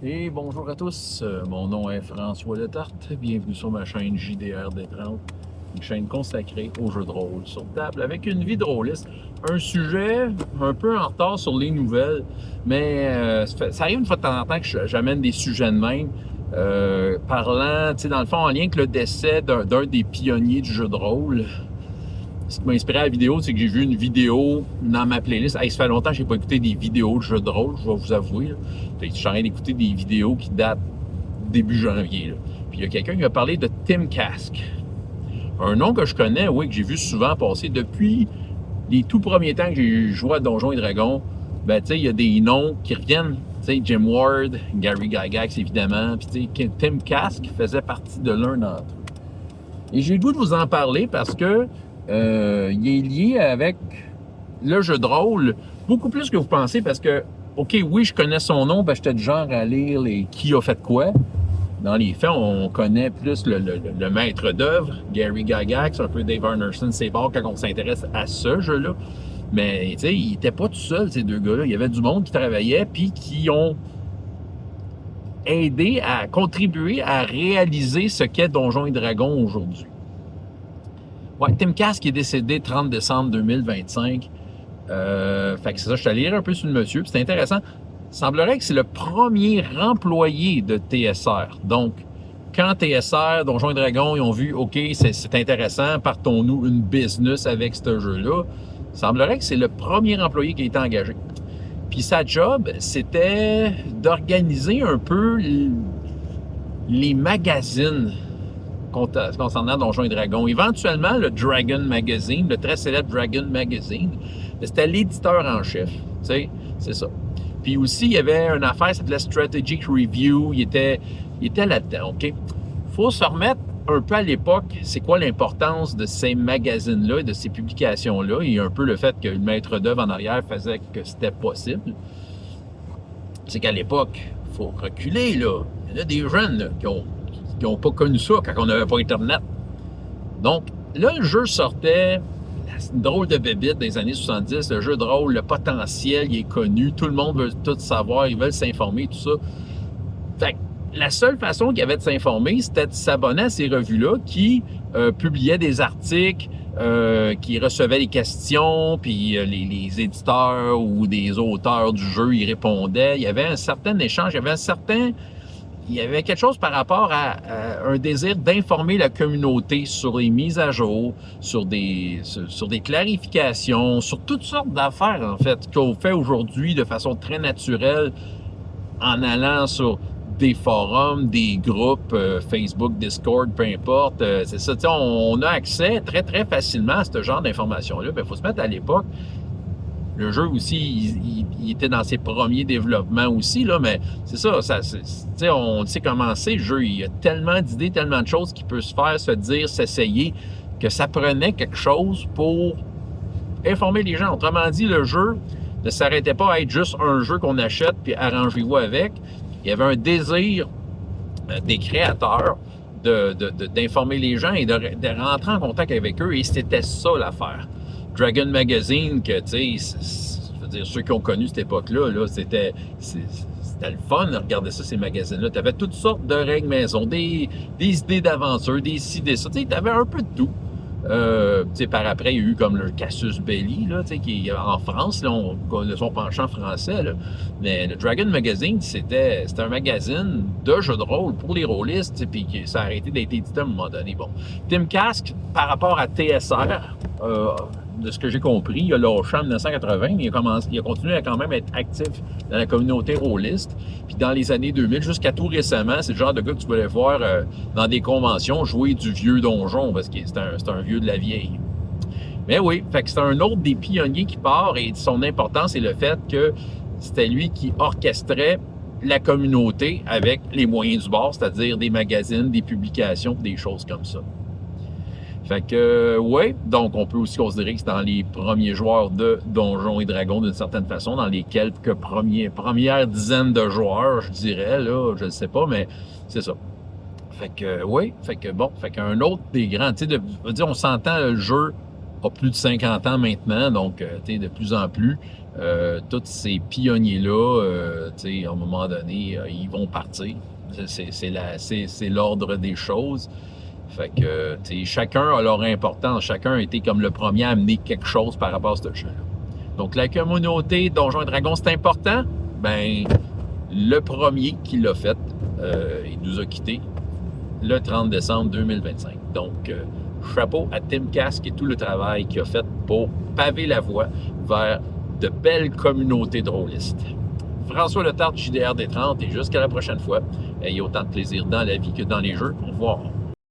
Et bonjour à tous, mon nom est François Letarte, bienvenue sur ma chaîne JDR D30, une chaîne consacrée aux jeux de rôle sur table avec une vie de rôliste. Un sujet un peu en retard sur les nouvelles, mais ça arrive une fois de temps en temps que j'amène des sujets de même, parlant, tu sais, dans le fond, en lien avec le décès d'un des pionniers du jeu de rôle. Ce qui m'a inspiré à la vidéo, c'est que j'ai vu une vidéo dans ma playlist. Hey, ça fait longtemps que je n'ai pas écouté des vidéos de jeux de rôle, je vais vous avouer. Là. Je suis en train d'écouter des vidéos qui datent début janvier. Là. Puis il y a quelqu'un qui m'a parlé de Tim Kask. Un nom que je connais, oui, que j'ai vu souvent passer depuis les tout premiers temps que j'ai joué à Donjons et Dragons. Ben, tu sais, il y a des noms qui reviennent. Tu sais, Jim Ward, Gary Gygax, évidemment. Puis, tu sais, Tim Kask faisait partie de l'un d'entre eux. Et j'ai le goût de vous en parler parce que il est lié avec le jeu de rôle beaucoup plus que vous pensez parce que, OK, oui, je connais son nom, ben, j'étais du genre à lire les qui a fait quoi. Dans les faits, on connaît plus le maître d'œuvre, Gary Gygax, un peu Dave Arneson, c'est bon quand on s'intéresse à ce jeu-là. Mais, tu sais, il n'était pas tout seul, ces deux gars-là. Il y avait du monde qui travaillait puis qui ont aidé à contribuer à réaliser ce qu'est Donjons et Dragons aujourd'hui. Ouais, Tim Kask est décédé 30 décembre 2025. Fait que c'est ça, je suis allé lire un peu sur le monsieur, puis c'est intéressant. Il semblerait que c'est le premier employé de TSR. Donc, quand TSR, Donjons et Dragons, ils ont vu, OK, c'est intéressant, partons-nous une business avec ce jeu-là, il semblerait que c'est le premier employé qui a été engagé. Puis sa job, c'était d'organiser un peu les magazines concernant Donjons et Dragons. Éventuellement, le Dragon Magazine, le très célèbre Dragon Magazine, c'était l'éditeur en chef. Tu sais, c'est ça. Puis aussi, il y avait une affaire qui s'appelait Strategic Review. Il était là-dedans, OK? Faut se remettre un peu à l'époque, c'est quoi l'importance de ces magazines-là et de ces publications-là, et un peu le fait que le maître d'œuvre en arrière faisait que c'était possible. C'est qu'à l'époque, il faut reculer, là. Il y en a des jeunes là, qui n'ont pas connu ça quand on n'avait pas Internet. Donc, là, le jeu sortait, une drôle de bébite des années 70, le jeu de rôle, le potentiel, il est connu, tout le monde veut tout savoir, ils veulent s'informer, tout ça. Fait que la seule façon qu'il y avait de s'informer, c'était de s'abonner à ces revues-là qui publiaient des articles, qui recevaient les questions, puis les éditeurs ou des auteurs du jeu y répondaient. Il y avait un certain échange, il y avait quelque chose par rapport à un désir d'informer la communauté sur les mises à jour, sur des clarifications, sur toutes sortes d'affaires, en fait, qu'on fait aujourd'hui de façon très naturelle en allant sur des forums, des groupes, Facebook, Discord, peu importe. C'est ça, on a accès très, très facilement à ce genre d'informations-là. Il faut se mettre à l'époque. Le jeu aussi, il était dans ses premiers développements aussi, là, mais c'est ça, on sait comment c'est le jeu. Il y a tellement d'idées, tellement de choses qui peuvent se faire, se dire, s'essayer, que ça prenait quelque chose pour informer les gens. Autrement dit, le jeu ne s'arrêtait pas à être juste un jeu qu'on achète puis arrangez-vous avec. Il y avait un désir des créateurs d'informer les gens et de rentrer en contact avec eux, et c'était ça l'affaire. Dragon Magazine, que, tu sais, je veux dire, ceux qui ont connu cette époque-là, là, c'était le fun de regarder ça, ces magazines-là. Tu avais toutes sortes de règles maison, des idées d'aventure, des ci, des ça. Tu sais, tu avais un peu de tout. Par après, il y a eu comme le Casus Belli, là, qui en France, là, son penchant français. Là. Mais le Dragon Magazine, c'était un magazine de jeux de rôle pour les rôlistes, puis ça a arrêté d'être édité à un moment donné. Bon. Tim Kask, par rapport à TSR, de ce que j'ai compris, il a lâché en 1980, mais il a continué à quand même être actif dans la communauté rôliste. Puis dans les années 2000, jusqu'à tout récemment, c'est le genre de gars que tu voulais voir dans des conventions jouer du vieux donjon, parce que c'est un vieux de la vieille. Mais oui, fait que c'est un autre des pionniers qui part, et son importance est le fait que c'était lui qui orchestrait la communauté avec les moyens du bord, c'est-à-dire des magazines, des publications, des choses comme ça. Fait que, ouais, donc on peut aussi considérer que c'est dans les premiers joueurs de Donjons et Dragons d'une certaine façon, dans les quelques premières dizaines de joueurs, je dirais, là, je ne sais pas, mais c'est ça. Fait que, oui, fait que bon, fait qu'un autre des grands, tu sais, on s'entend le jeu a plus de 50 ans maintenant, donc de plus en plus, tous ces pionniers-là, à un moment donné, ils vont partir. C'est l'ordre des choses. Fait que chacun a leur importance, chacun a été comme le premier à amener quelque chose par rapport à ce jeu-là. Donc la communauté Donjons et Dragons, c'est important. Ben, le premier qui l'a fait, il nous a quittés le 30 décembre 2025. Donc, chapeau à Tim Kask et tout le travail qu'il a fait pour paver la voie vers de belles communautés drôlistes. François Letarte, JDR des 30, et jusqu'à la prochaine fois, ayez autant de plaisir dans la vie que dans les jeux. Au revoir.